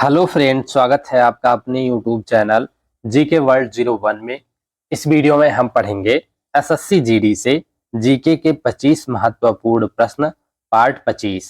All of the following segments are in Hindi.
हेलो फ्रेंड, स्वागत है आपका अपने यूट्यूब चैनल जीके वर्ल्ड 01 में। इस वीडियो में हम पढ़ेंगे एसएससी जीडी से जीके के 25 महत्वपूर्ण प्रश्न पार्ट 25।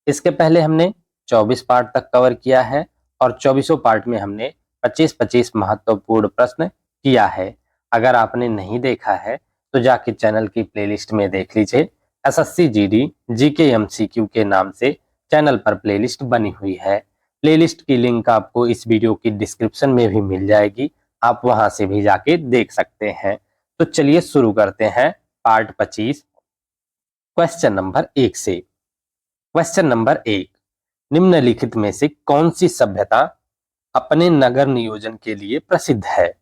इसके पहले हमने 24 पार्ट तक कवर किया है और 24 पार्ट में हमने 25-25 महत्वपूर्ण प्रश्न किया है। अगर आपने नहीं देखा है तो जाके चैनल की प्लेलिस्ट में देख लीजिए। एसएससी जीडी जीके एमसीक्यू के नाम से चैनल पर प्लेलिस्ट बनी हुई है। प्लेलिस्ट की लिंक आपको इस वीडियो की डिस्क्रिप्शन में भी मिल जाएगी, आप वहां से भी जाके देख सकते हैं। तो चलिए शुरू करते हैं पार्ट 25 क्वेश्चन नंबर 1 से। क्वेश्चन नंबर 1, निम्नलिखित में से कौन सी सभ्यता अपने नगर नियोजन के लिए प्रसिद्ध है?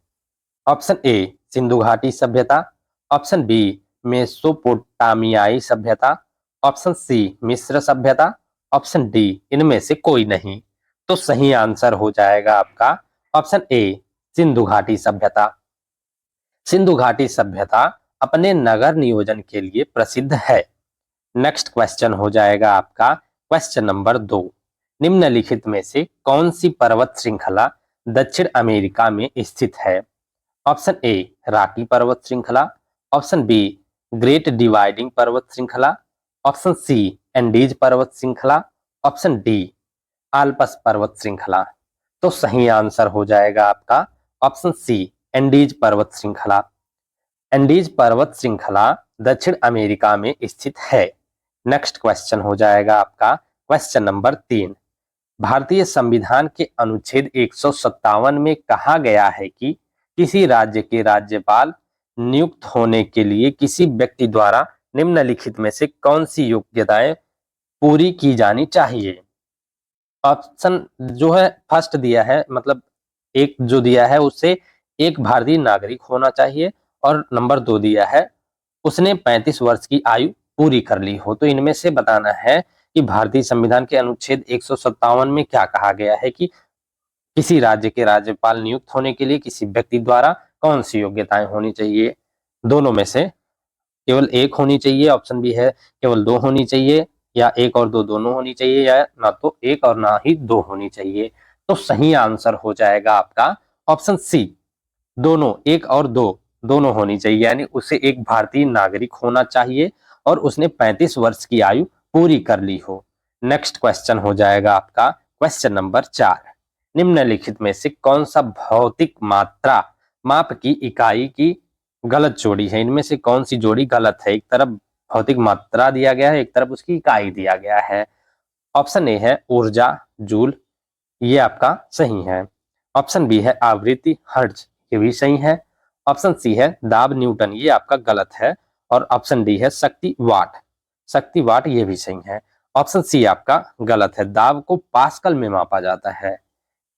ऑप्शन ए सिंधु घाटी सभ्यता, ऑप्शन बी मेसोपोटामियाई सभ्यता, ऑप्शन सी मिस्र सभ्यता, ऑप्शन डी इनमें से कोई नहीं। तो सही आंसर हो जाएगा आपका ऑप्शन ए सिंधु घाटी सभ्यता। सिंधु घाटी सभ्यता अपने नगर नियोजन के लिए प्रसिद्ध है। नेक्स्ट क्वेश्चन हो जाएगा आपका क्वेश्चन नंबर 2, निम्नलिखित में से कौन सी पर्वत श्रृंखला दक्षिण अमेरिका में स्थित है? ऑप्शन ए रॉकी पर्वत श्रृंखला, ऑप्शन बी ग्रेट डिवाइडिंग पर्वत श्रृंखला, ऑप्शन सी एंडीज पर्वत श्रृंखला, ऑप्शन डी आल्प्स पर्वत श्रृंखला। तो सही आंसर हो जाएगा आपका ऑप्शन सी एंडीज पर्वत श्रृंखला। एंडीज पर्वत श्रृंखला दक्षिण अमेरिका में स्थित है। नेक्स्ट क्वेश्चन हो जाएगा आपका क्वेश्चन नंबर 3, भारतीय संविधान के अनुच्छेद 157 में कहा गया है कि किसी राज्य के राज्यपाल नियुक्त होने के लिए किसी व्यक्ति द्वारा निम्नलिखित में से कौन सी योग्यताएं पूरी की जानी चाहिए? ऑप्शन जो है फर्स्ट दिया है, मतलब एक जो दिया है उससे एक भारतीय नागरिक होना चाहिए, और नंबर 2 दिया है उसने 35 वर्ष की आयु पूरी कर ली हो। तो इनमें से बताना है कि भारतीय संविधान के अनुच्छेद 157 में क्या कहा गया है कि किसी राज्य के राज्यपाल नियुक्त होने के लिए किसी व्यक्ति द्वारा कौन सी योग्यताएं होनी चाहिए। दोनों में से केवल एक होनी चाहिए, ऑप्शन बी है केवल 2 होनी चाहिए, या एक और 2 दोनों होनी चाहिए, या ना तो एक और ना ही 2 होनी चाहिए। तो सही आंसर हो जाएगा आपका ऑप्शन सी, दोनों, एक और 2 दोनों होनी चाहिए। यानी उसे एक भारतीय नागरिक होना चाहिए और उसने 35 वर्ष की आयु पूरी कर ली हो। नेक्स्ट क्वेश्चन हो जाएगा आपका क्वेश्चन नंबर 4, निम्नलिखित में से कौन सा भौतिक मात्रा माप की इकाई की गलत जोड़ी है? इनमें से कौन सी जोड़ी गलत है? एक तरफ भौतिक मात्रा दिया गया है, एक तरफ उसकी इकाई दिया गया है। ऑप्शन ए है ऊर्जा जूल, ये आपका सही है। ऑप्शन बी है आवृत्ति हर्ट्ज, ये भी सही है। ऑप्शन सी है दाब न्यूटन, ये आपका गलत है। और ऑप्शन डी है शक्ति वाट, शक्ति वाट ये भी सही है। ऑप्शन सी आपका गलत है, दाब को पास्कल में मापा जाता है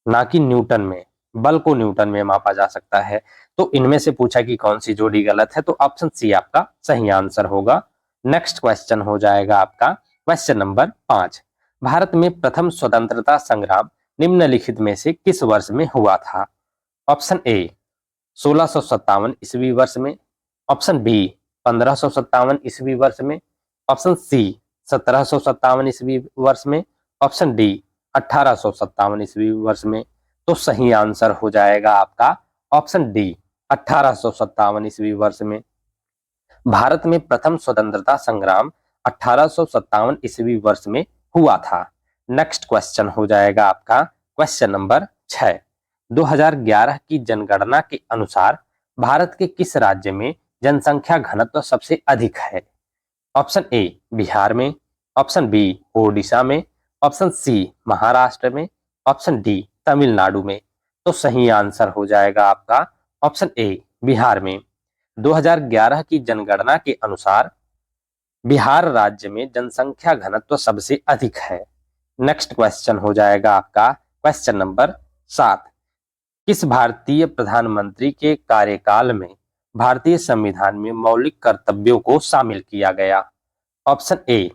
ना कि न्यूटन में, बल को न्यूटन में मापा जा सकता है। तो इनमें से पूछा कि कौन सी जोड़ी गलत है, तो ऑप्शन सी आपका सही आंसर होगा। नेक्स्ट क्वेश्चन हो जाएगा आपका क्वेश्चन नंबर 5, भारत में प्रथम स्वतंत्रता संग्राम निम्नलिखित में से किस वर्ष में हुआ था? ऑप्शन ए 1657 ईस्वी वर्ष में, ऑप्शन बी 1557 ईस्वी वर्ष में, ऑप्शन सी 1757 ईस्वी वर्ष में, ऑप्शन डी 1857 ईस्वी वर्ष में। तो सही आंसर हो जाएगा आपका ऑप्शन डी 1857 ईस्वी वर्ष में। भारत में प्रथम स्वतंत्रता संग्राम 1857 ईस्वी वर्ष में हुआ था। नेक्स्ट क्वेश्चन हो जाएगा आपका क्वेश्चन नंबर 6, 2011 की जनगणना के अनुसार भारत के किस राज्य में जनसंख्या घनत्व सबसे अधिक है? ऑप्शन ए बिहार में, ऑप्शन बी ओडिशा में, ऑप्शन सी महाराष्ट्र में, ऑप्शन डी तमिलनाडु में। तो सही आंसर हो जाएगा आपका ऑप्शन ए बिहार में। 2011 की जनगणना के अनुसार बिहार राज्य में जनसंख्या घनत्व सबसे अधिक है। नेक्स्ट क्वेश्चन हो जाएगा आपका क्वेश्चन नंबर 7, किस भारतीय प्रधानमंत्री के कार्यकाल में भारतीय संविधान में मौलिक कर्तव्यों को शामिल किया गया? ऑप्शन ए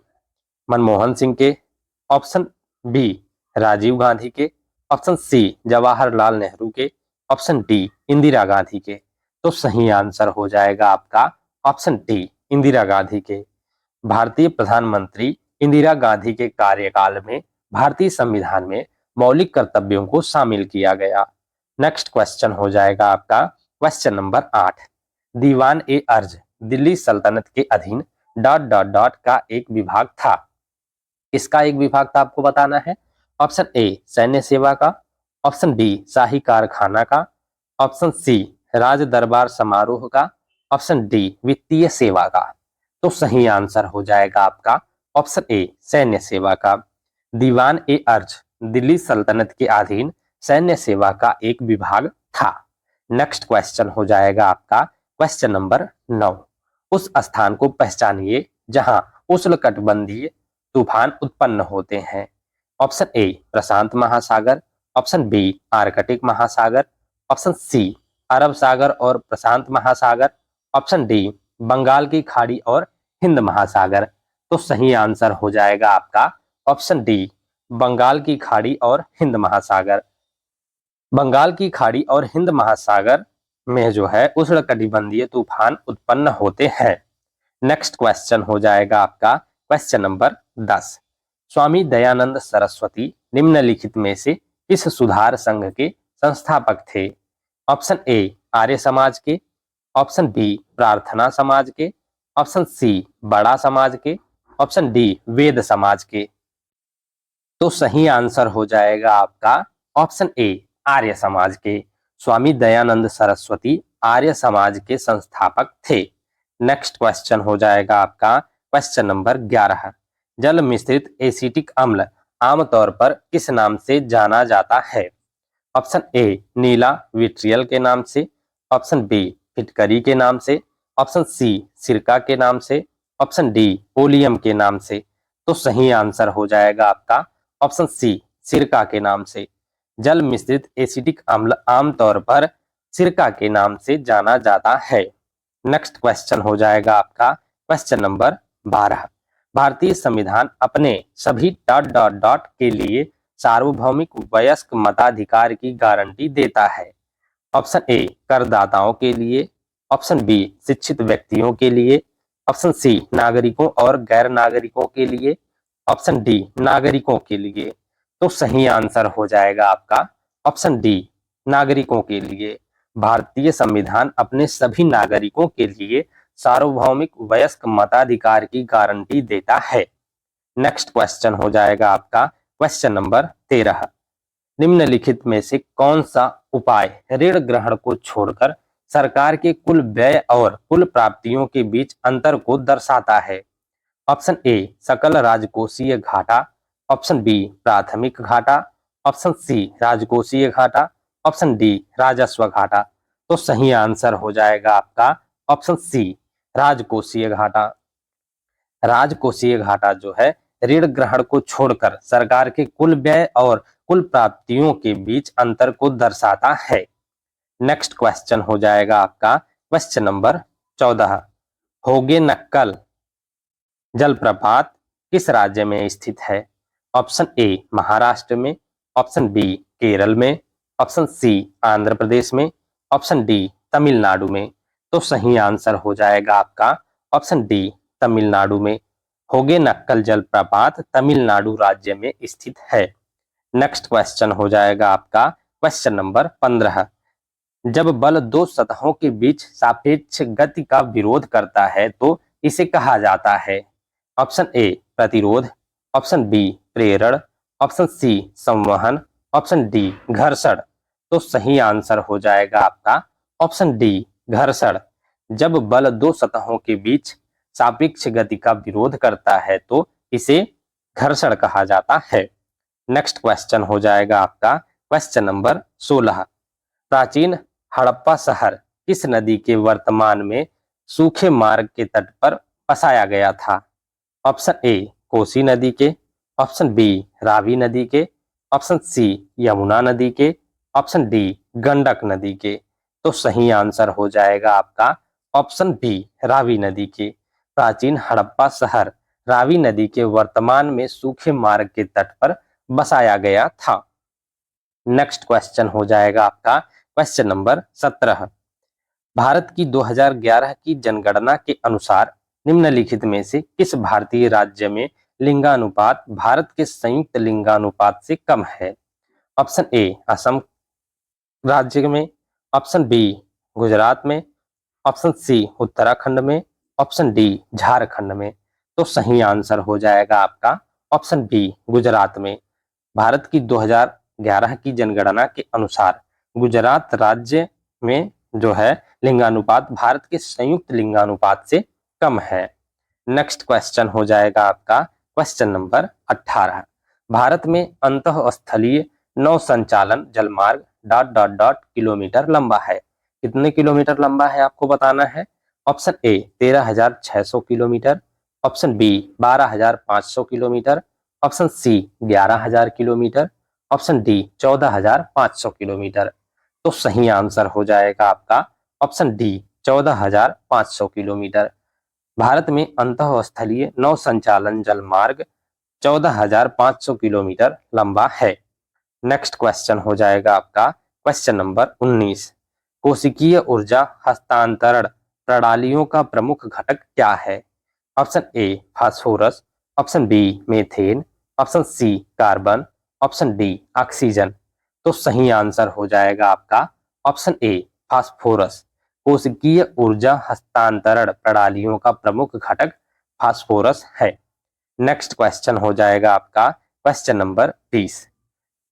मनमोहन सिंह के, ऑप्शन बी राजीव गांधी के, ऑप्शन सी जवाहरलाल नेहरू के, ऑप्शन डी इंदिरा गांधी के। तो सही आंसर हो जाएगा आपका ऑप्शन डी इंदिरा गांधी के। भारतीय प्रधानमंत्री इंदिरा गांधी के कार्यकाल में भारतीय संविधान में मौलिक कर्तव्यों को शामिल किया गया। नेक्स्ट क्वेश्चन हो जाएगा आपका क्वेश्चन नंबर 8। दीवान ए अर्ज दिल्ली सल्तनत के अधीन डॉट डॉट डॉट का एक विभाग था। इसका एक विभाग था आपको बताना है। ऑप्शन ए सैन्य सेवा का, ऑप्शन बी शाही कारखाना का, ऑप्शन सी राज दरबार समारोह का, ऑप्शन डी वित्तीय सेवा का। तो सही आंसर हो जाएगा आपका ऑप्शन ए सैन्य सेवा का। दीवान ए अर्ज दिल्ली सल्तनत के अधीन सैन्य सेवा का एक विभाग था। नेक्स्ट क्वेश्चन हो जाएगा आपका क्वेश्चन नंबर 9। उस स्थान को पहचानिए जहां उष्णकटिबंधीय तूफान उत्पन्न होते हैं। ऑप्शन ए प्रशांत महासागर, ऑप्शन बी आर्कटिक महासागर, ऑप्शन सी अरब सागर और प्रशांत महासागर, ऑप्शन डी बंगाल की खाड़ी और हिंद महासागर। तो सही आंसर हो जाएगा आपका ऑप्शन डी बंगाल की खाड़ी और हिंद महासागर। बंगाल की खाड़ी और हिंद महासागर में जो है उष्णकटिबंधीय तूफान उत्पन्न होते हैं। नेक्स्ट क्वेश्चन हो जाएगा आपका क्वेश्चन नंबर 10। स्वामी दयानंद सरस्वती निम्नलिखित में से किस सुधार संघ के संस्थापक थे। ऑप्शन ए आर्य समाज के, ऑप्शन बी प्रार्थना समाज के, ऑप्शन सी बड़ा समाज के, ऑप्शन डी वेद समाज के। तो सही आंसर हो जाएगा आपका ऑप्शन ए आर्य समाज के। स्वामी दयानंद सरस्वती आर्य समाज के संस्थापक थे। नेक्स्ट क्वेश्चन हो जाएगा आपका क्वेश्चन नंबर 11। जल मिश्रित एसिटिक अम्ल आमतौर पर किस नाम से जाना जाता है। ऑप्शन ए नीला विट्रियल के नाम से, ऑप्शन बी फिटकरी के नाम से, ऑप्शन सी सिरका के नाम से, ऑप्शन डी पोलियम के नाम से। तो सही आंसर हो जाएगा आपका ऑप्शन सी सिरका के नाम से। जल मिश्रित एसिटिक अम्ल आमतौर पर सिरका के नाम से जाना जाता है। नेक्स्ट क्वेश्चन हो जाएगा आपका क्वेश्चन नंबर 12। भारतीय संविधान अपने सभी डॉट डॉट डॉट के लिए सार्वभौमिक वयस्क मताधिकार की गारंटी देता है। ऑप्शन ए करदाताओं के लिए, ऑप्शन बी शिक्षित व्यक्तियों के लिए, ऑप्शन सी नागरिकों और गैर नागरिकों के लिए, ऑप्शन डी नागरिकों के लिए। तो सही आंसर हो जाएगा आपका ऑप्शन डी नागरिकों के लिए। भारतीय संविधान अपने सभी नागरिकों के लिए सार्वभौमिक वयस्क मताधिकार की गारंटी देता है। नेक्स्ट क्वेश्चन हो जाएगा आपका क्वेश्चन नंबर 13। निम्नलिखित में से कौन सा उपाय ऋण ग्रहण को छोड़कर सरकार के कुल व्यय और कुल प्राप्तियों के बीच अंतर को दर्शाता है। ऑप्शन ए सकल राजकोषीय घाटा, ऑप्शन बी प्राथमिक घाटा, ऑप्शन सी राजकोषीय घाटा, ऑप्शन डी राजस्व घाटा। तो सही आंसर हो जाएगा आपका ऑप्शन सी राजकोषीय घाटा। राजकोषीय घाटा जो है ऋण ग्रहण को छोड़कर सरकार के कुल व्यय और कुल प्राप्तियों के बीच अंतर को दर्शाता है। नेक्स्ट क्वेश्चन हो जाएगा आपका क्वेश्चन नंबर 14। होगेनक्कल जलप्रपात किस राज्य में स्थित है। ऑप्शन ए महाराष्ट्र में, ऑप्शन बी केरल में, ऑप्शन सी आंध्र प्रदेश में, ऑप्शन डी तमिलनाडु में। तो सही आंसर हो जाएगा आपका ऑप्शन डी तमिलनाडु में। होगेनक्कल जलप्रपात तमिलनाडु राज्य में स्थित है। नेक्स्ट क्वेश्चन हो जाएगा आपका क्वेश्चन नंबर 15। जब बल दो सतहों के बीच सापेक्ष गति का विरोध करता है तो इसे कहा जाता है। ऑप्शन ए प्रतिरोध, ऑप्शन बी प्रेरण, ऑप्शन सी संवहन, ऑप्शन डी घर्षण। तो सही आंसर हो जाएगा आपका ऑप्शन डी घर्षण। जब बल दो सतहों के बीच सापेक्ष गति का विरोध करता है तो इसे घर्षण कहा जाता है। नेक्स्ट क्वेश्चन हो जाएगा आपका क्वेश्चन नंबर 16। प्राचीन हड़प्पा शहर किस नदी के वर्तमान में सूखे मार्ग के तट पर बसाया गया था। ऑप्शन ए कोसी नदी के, ऑप्शन बी रावी नदी के, ऑप्शन सी यमुना नदी के, ऑप्शन डी गंडक नदी के। तो सही आंसर हो जाएगा आपका ऑप्शन बी रावी नदी के। प्राचीन हड़प्पा शहर रावी नदी के वर्तमान में सूखे मार्ग के तट पर बसाया गया था। नेक्स्ट क्वेश्चन हो जाएगा आपका क्वेश्चन नंबर 17। भारत की 2011 की जनगणना के अनुसार निम्नलिखित में से किस भारतीय राज्य में लिंगानुपात भारत के संयुक्त लिंगानुपात से कम है। ऑप्शन ए असम राज्य में, ऑप्शन बी गुजरात में, ऑप्शन सी उत्तराखंड में, ऑप्शन डी झारखंड में। तो सही आंसर हो जाएगा आपका ऑप्शन बी गुजरात में। भारत की 2011 की जनगणना के अनुसार गुजरात राज्य में जो है लिंगानुपात भारत के संयुक्त लिंगानुपात से कम है। नेक्स्ट क्वेश्चन हो जाएगा आपका क्वेश्चन नंबर 18। भारत में अंतःस्थलीय नौ संचालन जलमार्ग ... किलोमीटर लंबा है। कितने किलोमीटर लंबा है आपको बताना है। Option A 13,600 kilometre, option B 12,500 kilometre, option C 11,000 kilometre, option D 14,500 kilometre. तो सही आंसर हो जाएगा आपका ऑप्शन डी 14,500 किलोमीटर। भारत में अंतःस्थलीय नौ संचालन जलमार्ग 14,500 किलोमीटर लंबा है। नेक्स्ट क्वेश्चन हो जाएगा आपका क्वेश्चन नंबर 19। कोशिकीय ऊर्जा हस्तांतरण प्रणालियों का प्रमुख घटक क्या है। Option A phosphorus, option B methane, option C carbon, option D oxygen. तो सही आंसर हो जाएगा आपका ऑप्शन ए फास्फोरस। कोशिकीय ऊर्जा हस्तांतरण प्रणालियों का प्रमुख घटक फास्फोरस है। नेक्स्ट क्वेश्चन हो जाएगा आपका क्वेश्चन नंबर 20। ...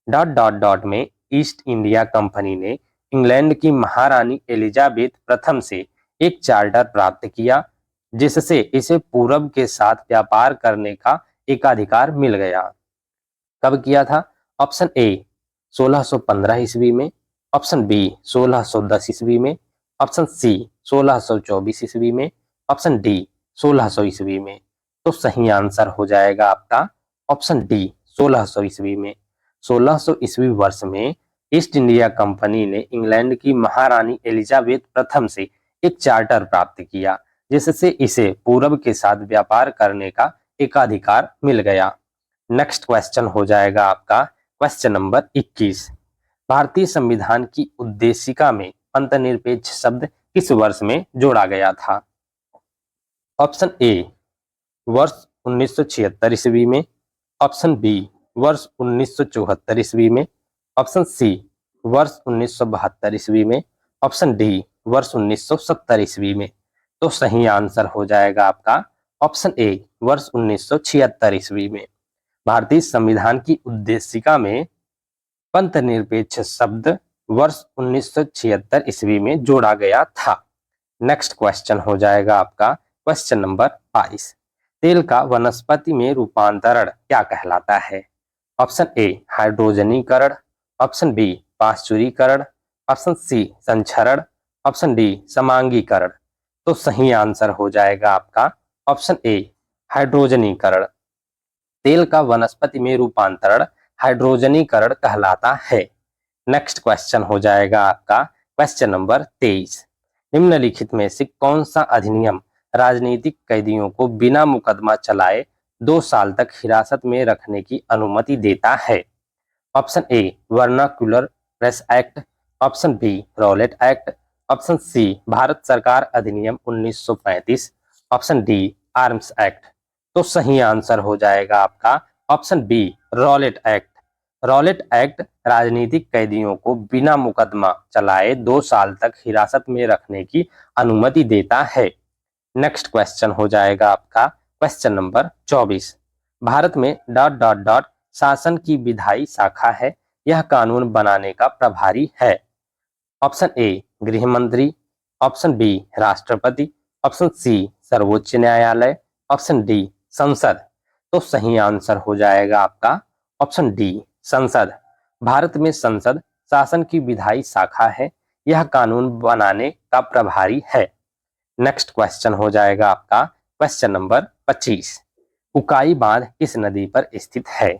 में ईस्ट इंडिया कंपनी ने इंग्लैंड की महारानी एलिजाबेथ प्रथम से एक चार्टर प्राप्त किया जिससे इसे पूरब के साथ व्यापार करने का एकाधिकार मिल गया। कब किया था। ऑप्शन ए 1615 ईस्वी में, ऑप्शन बी 1610 ईस्वी में, ऑप्शन सी 1624 ईस्वी में, ऑप्शन डी 1600 ईस्वी में। तो सही आंसर हो जाएगा आपका ऑप्शन डी 1600 ईस्वी में। 1600 ईस्वी वर्ष में ईस्ट इंडिया कंपनी ने इंग्लैंड की महारानी एलिजाबेथ प्रथम से एक चार्टर प्राप्त किया जिससे इसे पूरब के साथ व्यापार करने का एकाधिकार मिल गया। नेक्स्ट क्वेश्चन हो जाएगा आपका क्वेश्चन नंबर 21। भारतीय संविधान की उद्देशिका में अंतर्निरपेक्ष शब्द किस वर्ष में जोड़ा गया था। ऑप्शन ए वर्ष 1976 ईस्वी में, ऑप्शन बी वर्ष 1974 ईस्वी में, ऑप्शन सी वर्ष 1972 ईस्वी में, ऑप्शन डी वर्ष 1970 ईस्वी में। तो सही आंसर हो जाएगा आपका ऑप्शन ए वर्ष 1976 ईस्वी में। भारतीय संविधान की उद्देशिका में पंथनिरपेक्ष शब्द वर्ष 1976 ईस्वी में जोड़ा गया था। नेक्स्ट क्वेश्चन हो जाएगा आपका क्वेश्चन नंबर 22। तेल का वनस्पति में रूपांतरण क्या कहलाता है। ऑप्शन ए हाइड्रोजनीकरण, ऑप्शन बी पाश्चुरीकरण, ऑप्शन सी संचरण, ऑप्शन डी समांगीकरण। तो सही आंसर हो जाएगा आपका ऑप्शन ए हाइड्रोजनीकरण। तेल का वनस्पति में रूपांतरण हाइड्रोजनीकरण कहलाता है। नेक्स्ट क्वेश्चन हो जाएगा आपका क्वेश्चन नंबर 23। निम्नलिखित में से कौन सा अधिनियम राजनीतिक कैदियों को बिना मुकदमा चलाए 2 साल तक हिरासत में रखने की अनुमति देता है। Option A Vernacular Press Act, option B Rowlatt Act, option C Bharat सरकार अधिनियम 1935, ऑप्शन डी आर्म्स एक्ट। तो सही आंसर हो जाएगा आपका option B Rowlatt Act. Rowlatt Act राजनीतिक कैदियों को बिना मुकदमा चलाए 2 साल तक हिरासत में रखने की अनुमति देता है। नेक्स्ट क्वेश्चन हो जाएगा आपका क्वेश्चन नंबर 24। भारत में ... शासन की विधायी शाखा है, यह कानून बनाने का प्रभारी है। ऑप्शन ए गृह मंत्री, ऑप्शन बी राष्ट्रपति, ऑप्शन सी सर्वोच्च न्यायालय, ऑप्शन डी संसद। तो सही आंसर हो जाएगा आपका ऑप्शन डी संसद। भारत में संसद शासन की विधायी शाखा है, यह कानून बनाने का प्रभारी है। नेक्स्ट क्वेश्चन हो जाएगा आपका क्वेश्चन नंबर 25। उकाई बांध किस नदी पर स्थित है।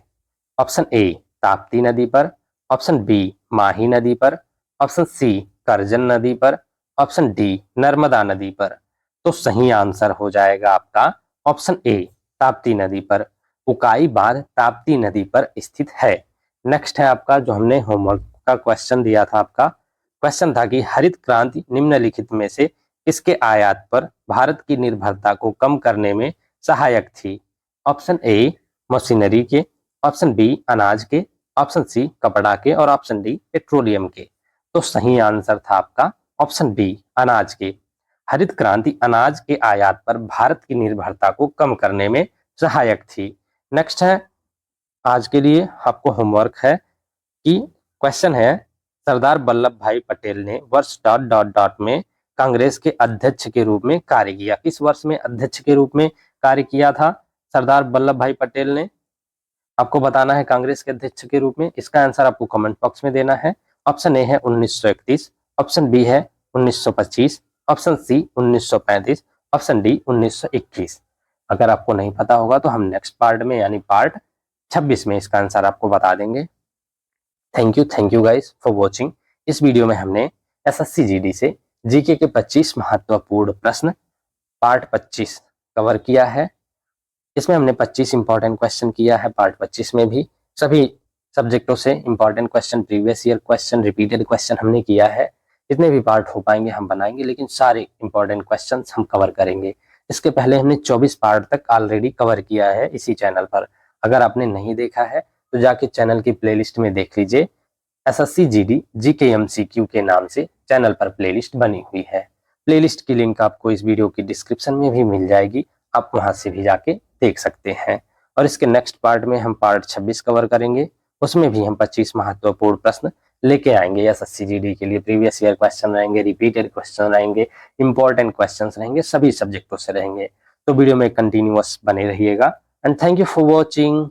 ऑप्शन ए ताप्ती नदी पर, ऑप्शन बी माही नदी पर, ऑप्शन सी करजन नदी पर, ऑप्शन डी नर्मदा नदी पर। तो सही आंसर हो जाएगा आपका ऑप्शन ए ताप्ती नदी पर। उकाई बांध ताप्ती नदी पर स्थित है। नेक्स्ट है आपका जो हमने होमवर्क का क्वेश्चन दिया था, आपका क्वेश्चन था कि हरित क्रांति निम्नलिखित में से किसके आयात पर भारत की निर्भरता को कम करने में सहायक थी। ऑप्शन ए मशीनरी के, ऑप्शन बी अनाज के, ऑप्शन सी कपड़ा के और ऑप्शन डी पेट्रोलियम के। तो सही आंसर था आपका ऑप्शन बी अनाज के। हरित क्रांति अनाज के आयात पर भारत की निर्भरता को कम करने में सहायक थी। नेक्स्ट है आज के लिए आपको होमवर्क है कि क्वेश्चन है सरदार वल्लभ भाई पटेल ने वर्ष डॉट डॉट डॉट में कांग्रेस के अध्यक्ष के रूप में कार्य किया। किस वर्ष में अध्यक्ष के रूप में कार्य किया था सरदार वल्लभ भाई पटेल ने? आपको बताना है कांग्रेस के अध्यक्ष के रूप में। इसका आंसर आपको कमेंट बॉक्स में देना है। ऑप्शन ए है 1931, ऑप्शन बी है 1925, ऑप्शन सी 1935, ऑप्शन डी 1921। अगर आपको नहीं पता होगा तो हम नेक्स्ट पार्ट में यानी पार्ट 26 में इसका आंसर आपको बता देंगे। Thank you guys for watching. इस वीडियो में हमने एसएससी जीडी से जीके के 25 महत्वपूर्ण प्रश्न पार्ट 25 कवर किया है। इसमें हमने 25 इंपॉर्टेंट क्वेश्चन किया है। पार्ट 25 में भी सभी सब्जेक्टों से important question, previous year question, repeated question हमने किया है। जितने भी पार्ट हो पाएंगे हम बनाएंगे, लेकिन सारे इंपॉर्टेंट क्वेश्चन हम कवर करेंगे। इसके पहले हमने 24 पार्ट तक ऑलरेडी कवर किया है इसी चैनल पर। अगर आपने नहीं देखा है तो जाके चैनल की प्लेलिस्ट में देख लीजिए। एसएससी जीडी जीके एमसीक्यू के नाम से चैनल पर प्लेलिस्ट बनी हुई है। प्लेलिस्ट की लिंक आपको इस वीडियो की डिस्क्रिप्शन में भी मिल जाएगी, आप वहां से भी जाके देख सकते हैं। और इसके नेक्स्ट पार्ट में हम पार्ट 26 कवर करेंगे। उसमें भी हम 25 महत्वपूर्ण प्रश्न लेके आएंगे एसएससी जीडी के लिए। प्रीवियस ईयर क्वेश्चन रहेंगे, रिपीटेड क्वेश्चन रहेंगे, इंपॉर्टेंट क्वेश्चन रहेंगे, सभी सब्जेक्टों से रहेंगे। तो वीडियो में कंटिन्यूअस बने रहिएगा and thank you for watching.